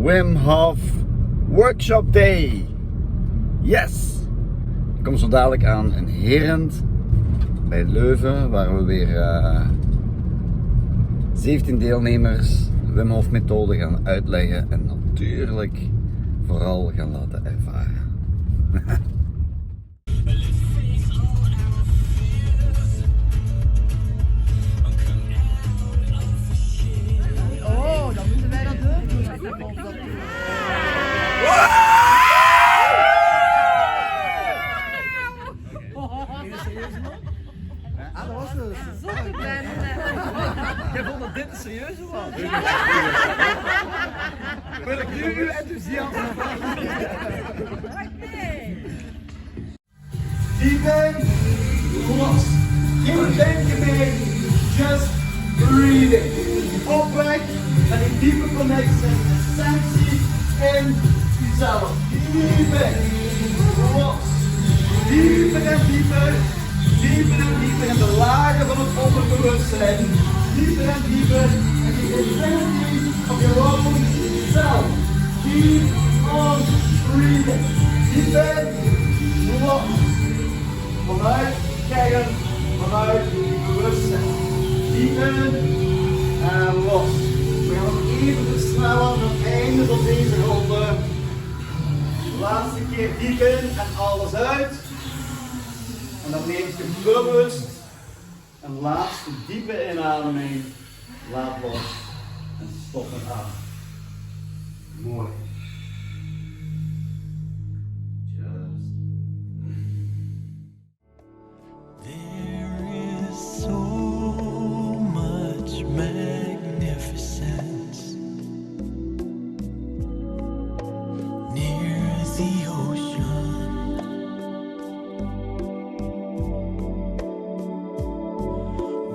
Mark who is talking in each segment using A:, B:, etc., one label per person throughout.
A: Wim Hof Workshop Day. Yes! Ik kom zo dadelijk aan in Herent bij Leuven, waar we weer 17 deelnemers Wim Hof Methode gaan uitleggen en natuurlijk vooral gaan laten ervaren.
B: Oh, dan moeten wij dat doen.
C: Ah, dat was het. Ik vond dat dit een serieuze was. Wil ik nu uw enthousiasme? Diepen, los. Geen denken meer, just breathing. Op weg naar die diepe connectie, essentie in jezelf. Diepen, los. Dieper en dieper. Dieper en dieper in de lagen van het onderbewustzijn. Dieper en dieper in die infinity of your own self. Keep on breathing. Dieper, los. Vanuit kern, vanuit bewustzijn. Dieper en los. We gaan nog even versnellen aan het einde van deze ronde. Laatste keer diep in en alles uit. En dan neem je bewust een laatste diepe inademing, laat los en stop het aan. Mooi. Just.
D: There is so much magnificence near the ocean.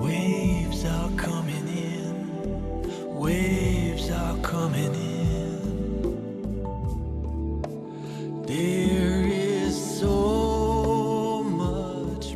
D: Waves are coming in, waves are coming in. There is so much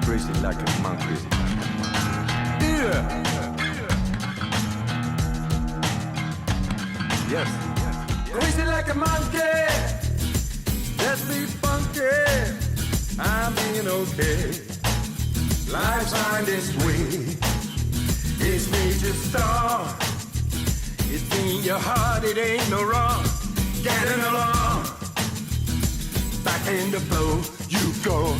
E: Crazy like a monkey. Yeah. Yes. Crazy like a monkey. Let's be funky. I'm being okay. Life's on this way. It's made you start. It's in your heart. It ain't no wrong. Getting along. Back in the flow you go.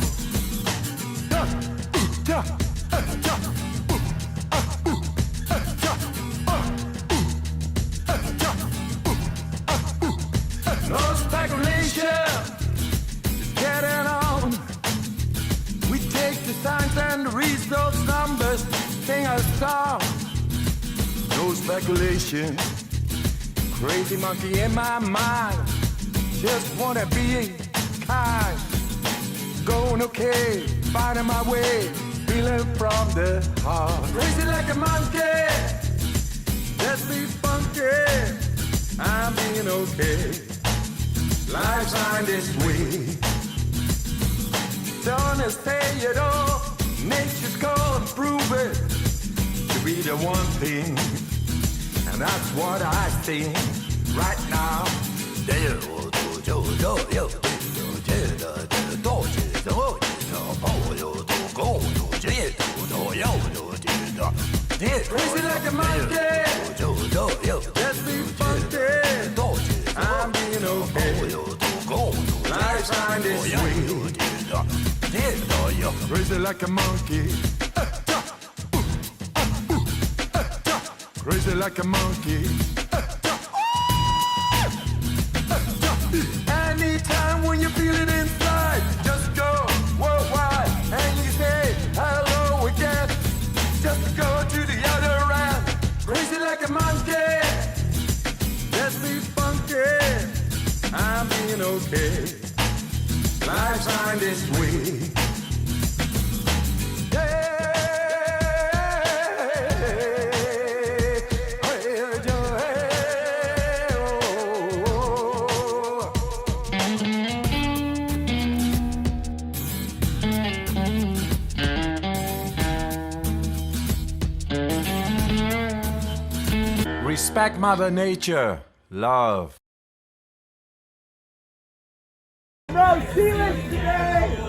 E: No speculation, just getting on. We take the signs and the results, numbers, sing a song. No speculation, crazy monkey in my mind. Just wanna be kind, going okay, finding my way, feeling from the heart. Crazy like a monkey, let's be funky. I'm being okay. Life's on this way. Don't stay at all. Nature's gonna prove it to be the one thing, and that's what I think right now. Crazy like a monkey. Let's be funky. I'm being okay. Life's on this way. Crazy like a monkey. crazy like a monkey. Anytime when you feel it inside, just go worldwide and you say hello again. Just go to the other end, crazy like a monkey. Let's be funky. I'm being okay. Life's fine this way. Respect Mother Nature. Love.
C: Bro, Stulens today!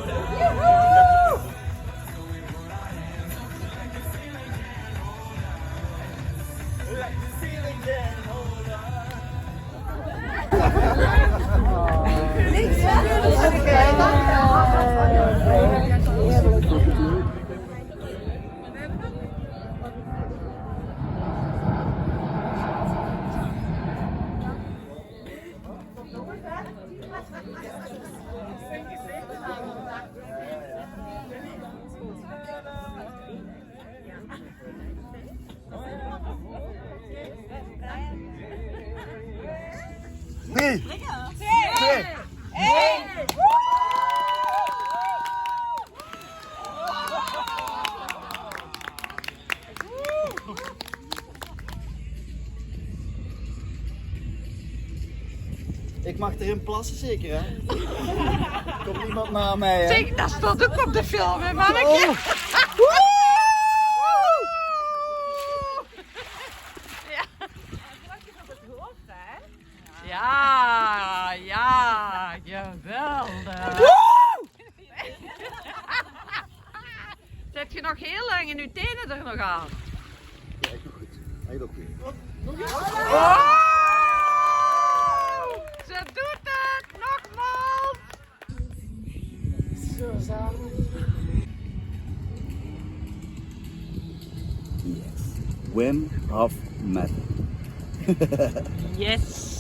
C: Ik mag erin plassen zeker, hè? Komt niemand naar mij, hè?
B: Zeg, dat stond ook op de film, hè, mannetje?
C: Oh.
B: Ja, ja, geweldig. Zet je nog heel lang en uw tenen er nog aan?
C: Ja, ik doe goed. Hij doet ook weer.
B: Oh! Ze doet het, nogmaals. Zo zalig.
C: Yes. Wim Hof Methode.
B: Yes.